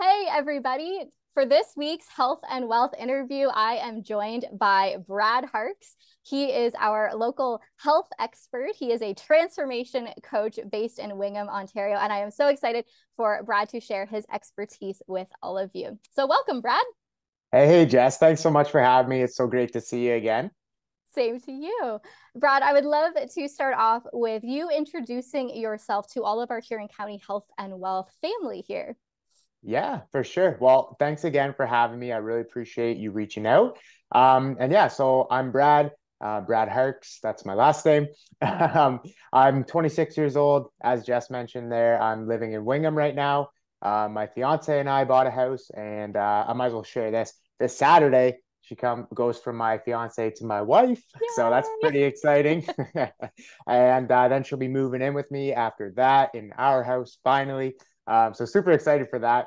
Hey, everybody. For this week's health and wealth interview, I am joined by Brad Harkes. He is our local health expert. He is a transformation coach based in Wingham, Ontario. And I am so excited for Brad to share his expertise with all of you. So, welcome, Brad. Hey, Jess, thanks so much for having me. It's so great to see you again. Same to you. Brad, I would love to start off with you introducing yourself to all of our Huron County Health and Wealth family here. Yeah, for sure. Well, thanks again for having me. I really appreciate you reaching out. And yeah, so I'm Brad, Brad Harkes. That's my last name. I'm 26 years old. As Jess mentioned there, I'm living in Wingham right now. My fiance and I bought a house, and I might as well share this. This Saturday, she goes from my fiance to my wife, so that's Yay! pretty exciting. And then she'll be moving in with me after that in our house finally. So super excited for that.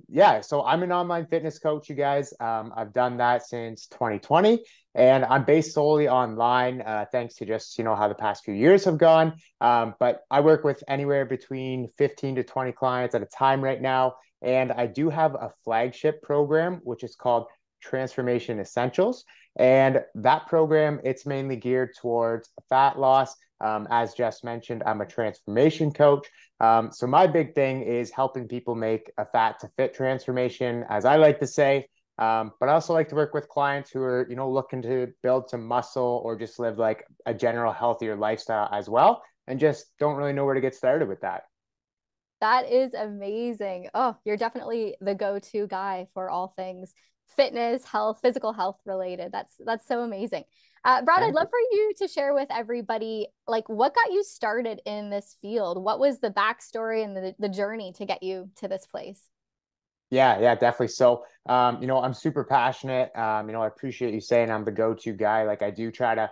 Yeah, so I'm an online fitness coach, you guys. I've done that since 2020, and I'm based solely online, thanks to just how the past few years have gone. But I work with anywhere between 15 to 20 clients at a time right now, and I do have a flagship program which is called Transformation Essentials, and that program it's mainly geared towards fat loss. As Jess mentioned, I'm a transformation coach. So my big thing is helping people make a fat to fit transformation, as I like to say. But I also like to work with clients who are, looking to build some muscle or just live like a general healthier lifestyle as well, and just don't really know where to get started with that. That is amazing. Oh, you're definitely the go-to guy for all things fitness, health, physical health related. That's so amazing. Brad, I'd Thank love you. for you to share with everybody like what got you started in this field? What was the backstory and the journey to get you to this place? Yeah, definitely. So, I'm super passionate. I appreciate you saying I'm the go-to guy. Like I do try to,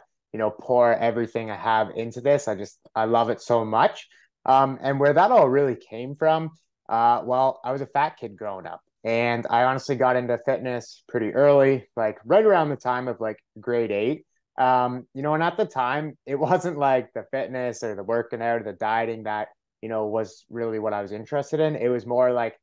pour everything I have into this. I love it so much. And where that all really came from, well, I was a fat kid growing up, and I honestly got into fitness pretty early, like right around the time of like grade eight. And at the time, it wasn't like the fitness or the working out or the dieting that, was really what I was interested in. It was more like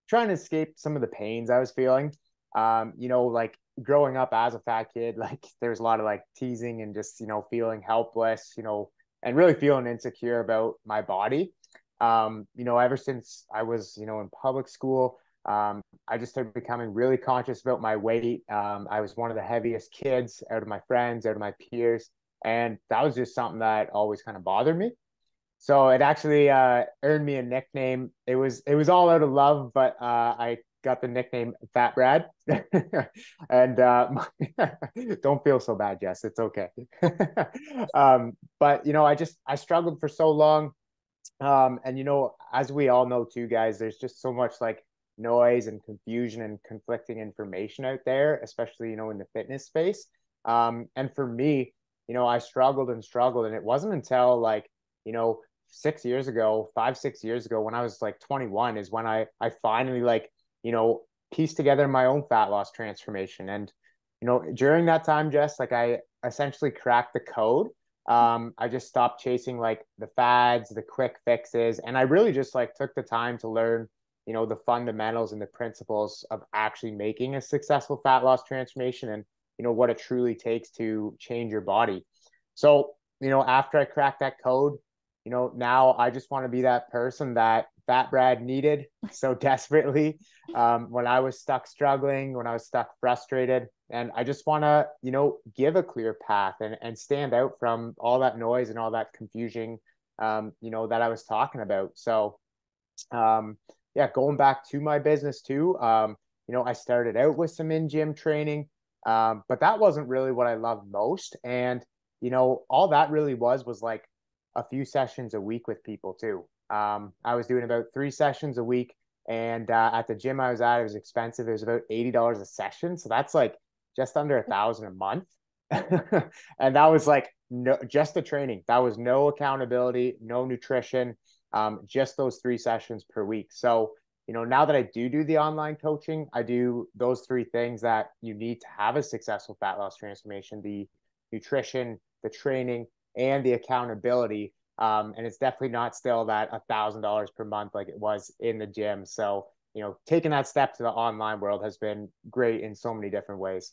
trying to escape some of the pains I was feeling. Like growing up as a fat kid, like there's a lot of like teasing and just, feeling helpless, and really feeling insecure about my body. Ever since I was, in public school, I just started becoming really conscious about my weight. I was one of the heaviest kids out of my friends, out of my peers. And that was just something that always kind of bothered me. So it actually earned me a nickname. It was all out of love, but I got the nickname Fat Brad. And don't feel so bad, Jess. It's okay. But I struggled for so long. And as we all know too, guys, there's just so much like noise and confusion and conflicting information out there, especially in the fitness space. And for me, I struggled and struggled, and it wasn't until like 6 years ago, 5, 6 years ago, when I was like 21, is when I finally like pieced together my own fat loss transformation. And during that time, Jess, like I essentially cracked the code. I just stopped chasing like the fads, the quick fixes, and I really just like took the time to learn, the fundamentals and the principles of actually making a successful fat loss transformation and, what it truly takes to change your body. So, after I cracked that code, now I just want to be that person that Fat Brad needed so desperately when I was stuck struggling, when I was stuck frustrated. And I just want to, give a clear path and stand out from all that noise and all that confusion, that I was talking about. So, yeah, going back to my business too, I started out with some in gym training, but that wasn't really what I loved most. And, all that really was like a few sessions a week with people too. I was doing about 3 sessions a week, and at the gym I was at, it was expensive. It was about $80 a session, so that's like just under 1,000 a month. And that was like no, just the training. That was no accountability, no nutrition, just those 3 sessions per week. So now that I do the online coaching, I do those three things that you need to have a successful fat loss transformation: the nutrition, the training, and the accountability. And it's definitely not still that $1,000 per month like it was in the gym. So, taking that step to the online world has been great in so many different ways.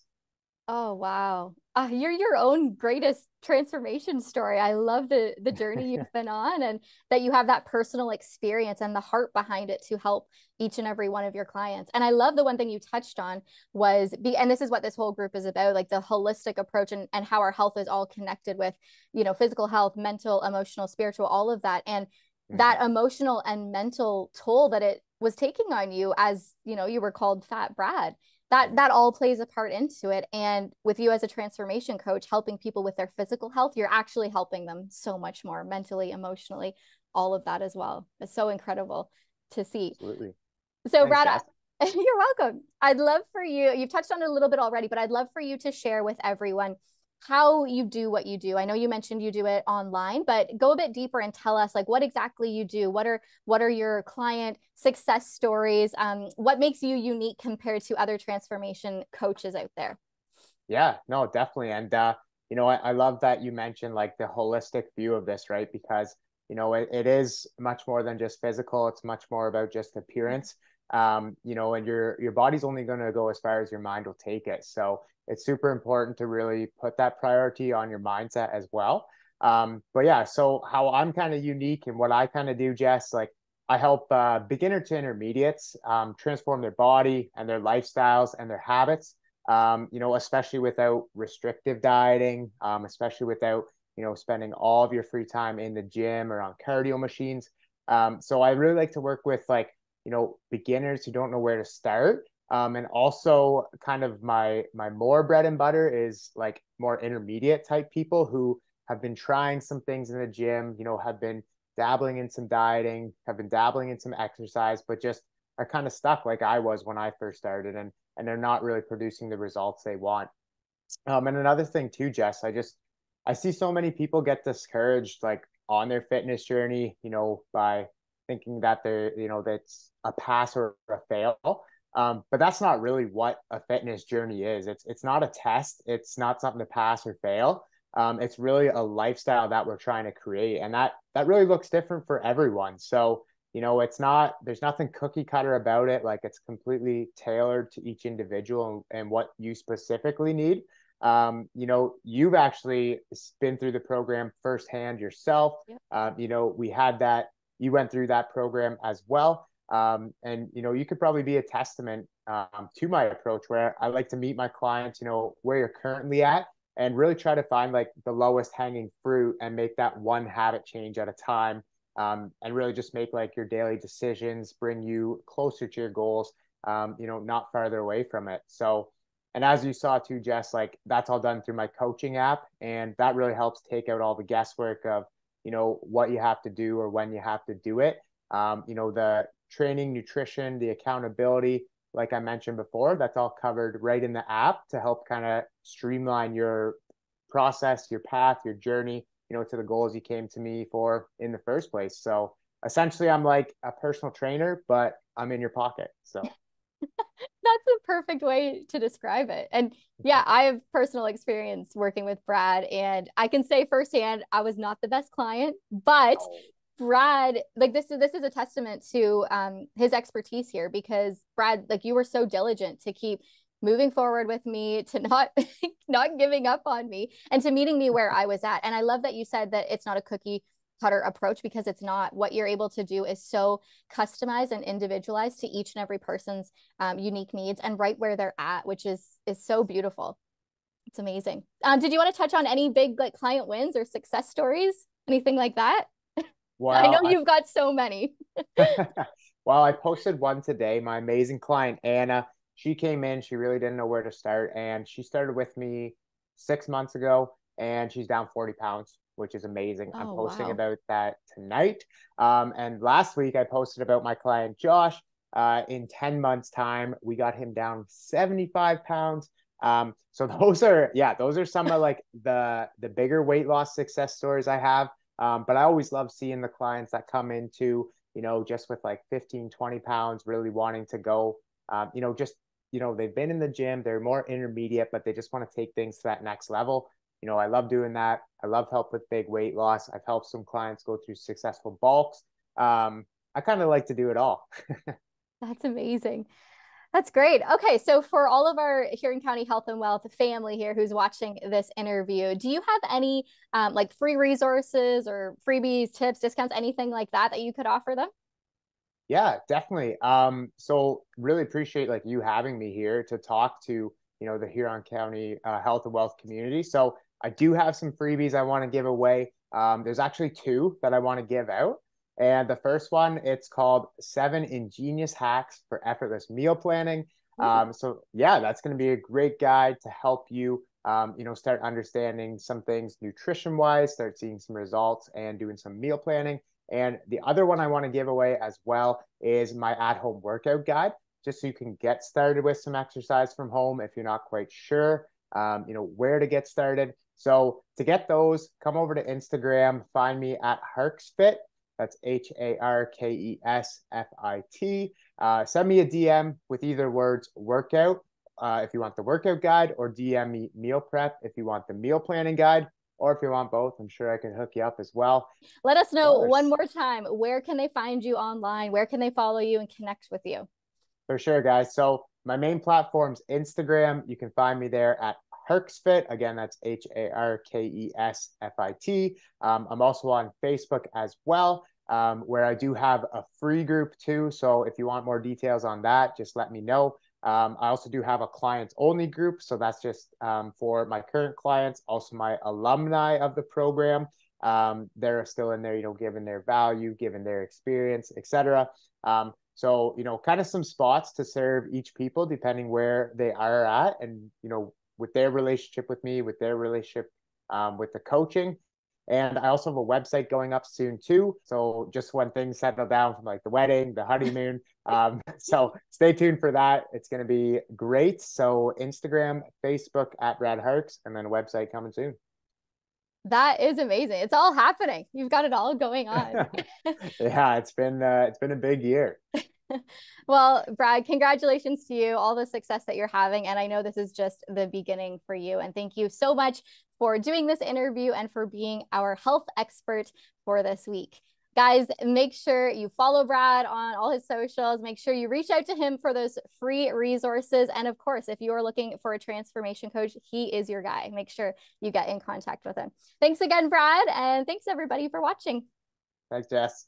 Oh wow. You're your own greatest transformation story. I love the journey you've been on and that you have that personal experience and the heart behind it to help each and every one of your clients. And I love the one thing you touched on and this is what this whole group is about, like the holistic approach and how our health is all connected with, physical health, mental, emotional, spiritual, all of that. And Mhm. that emotional and mental toll that it was taking on you as, you were called Fat Brad, that all plays a part into it. And with you as a transformation coach helping people with their physical health, you're actually helping them so much more mentally, emotionally, all of that as well. It's so incredible to see. Absolutely. So Thanks, Brad, Jess. you're welcome. I'd love for you've touched on it a little bit already, but I'd love for you to share with everyone how you do what you do. I know you mentioned you do it online, but go a bit deeper and tell us like what exactly you do. What are your client success stories? What makes you unique compared to other transformation coaches out there? Yeah, no, definitely. And I love that you mentioned like the holistic view of this, right? Because it is much more than just physical. It's much more about just appearance. And your body's only going to go as far as your mind will take it. So it's super important to really put that priority on your mindset as well. But yeah, so how I'm kind of unique and what I kind of do, Jess, like I help beginner to intermediates transform their body and their lifestyles and their habits, especially without restrictive dieting, especially without, spending all of your free time in the gym or on cardio machines. So I really like to work with like, beginners who don't know where to start. And also kind of my more bread and butter is like more intermediate type people who have been trying some things in the gym, have been dabbling in some dieting, have been dabbling in some exercise, but just are kind of stuck like I was when I first started and they're not really producing the results they want. And another thing too, Jess, I see so many people get discouraged like on their fitness journey, by thinking that that's a pass or a fail. But that's not really what a fitness journey is. It's not a test. It's not something to pass or fail. It's really a lifestyle that we're trying to create, and that really looks different for everyone. So there's nothing cookie cutter about it. Like it's completely tailored to each individual and what you specifically need. You've actually been through the program firsthand yourself. Yep. We had that, you went through that program as well. And you could probably be a testament to my approach where I like to meet my clients, where you're currently at and really try to find like the lowest hanging fruit and make that one habit change at a time. And really just make like your daily decisions bring you closer to your goals, not farther away from it. So, and as you saw too, Jess, like that's all done through my coaching app. And that really helps take out all the guesswork of, what you have to do or when you have to do it. The training, nutrition, the accountability, like I mentioned before, that's all covered right in the app to help kind of streamline your process, your path, your journey, to the goals you came to me for in the first place. So essentially, I'm like a personal trainer, but I'm in your pocket. So That's a perfect way to describe it. And yeah, I have personal experience working with Brad, and I can say firsthand, I was not the best client, but oh, Brad, like this is a testament to his expertise here because Brad, like you were so diligent to keep moving forward with me, to not not giving up on me, and to meeting me where I was at. And I love that you said that it's not a cookie cutter approach because it's not. What you're able to do is so customized and individualized to each and every person's unique needs and right where they're at, which is so beautiful. It's amazing. Did you want to touch on any big like client wins or success stories, anything like that? I know well, you've got so many. well, I posted one today. My amazing client, Anna, she came in. She really didn't know where to start. And she started with me 6 months ago and she's down 40 pounds, which is amazing. I'm Oh, posting wow. about that tonight. And last week I posted about my client, Josh. In 10 months' time, we got him down 75 pounds. So those are some of like the bigger weight loss success stories I have. But I always love seeing the clients that come into, just with like 15, 20 pounds, really wanting to go, just, they've been in the gym, they're more intermediate, but they just want to take things to that next level. I love doing that. I love help with big weight loss. I've helped some clients go through successful bulks. I kind of like to do it all. That's amazing. That's great. Okay, so for all of our Huron County Health and Wealth family here who's watching this interview, do you have any like free resources or freebies, tips, discounts, anything like that that you could offer them? Yeah, definitely. So really appreciate like you having me here to talk to, the Huron County Health and Wealth community. So I do have some freebies I want to give away. There's actually two that I want to give out. And the first one, it's called 7 Ingenious Hacks for Effortless Meal Planning. Ooh. So yeah, that's going to be a great guide to help you, start understanding some things nutrition wise, start seeing some results and doing some meal planning. And the other one I want to give away as well is my at-home workout guide, just so you can get started with some exercise from home if you're not quite sure, where to get started. So to get those, come over to Instagram, find me at Harkesfit. That's HARKESFIT. Send me a DM with either words workout if you want the workout guide, or DM me meal prep if you want the meal planning guide, or if you want both, I'm sure I can hook you up as well. Let us Of know one course. more time. Where can they find you online? Where can they follow you and connect with you? For sure, guys. So my main platform's Instagram. You can find me there at Harkesfit. Again, that's HARKESFIT. I'm also on Facebook as well, where I do have a free group too. So if you want more details on that, just let me know. I also do have a clients only group. So that's just for my current clients, also my alumni of the program. They're still in there, giving their value, giving their experience, etc. So, kind of some spots to serve each people depending where they are at and, with their relationship with me, with their relationship with the coaching. And I also have a website going up soon too. So just when things settle down from like the wedding, the honeymoon. So stay tuned for that. It's going to be great. So Instagram, Facebook at Brad Harkes, and then a website coming soon. That is amazing. It's all happening. You've got it all going on. Yeah, it's been a big year. Well, Brad, congratulations to you, all the success that you're having. And I know this is just the beginning for you. And thank you so much for doing this interview and for being our health expert for this week. Guys, make sure you follow Brad on all his socials. Make sure you reach out to him for those free resources. And of course, if you are looking for a transformation coach, he is your guy. Make sure you get in contact with him. Thanks again, Brad. And thanks everybody for watching. Thanks, Jess.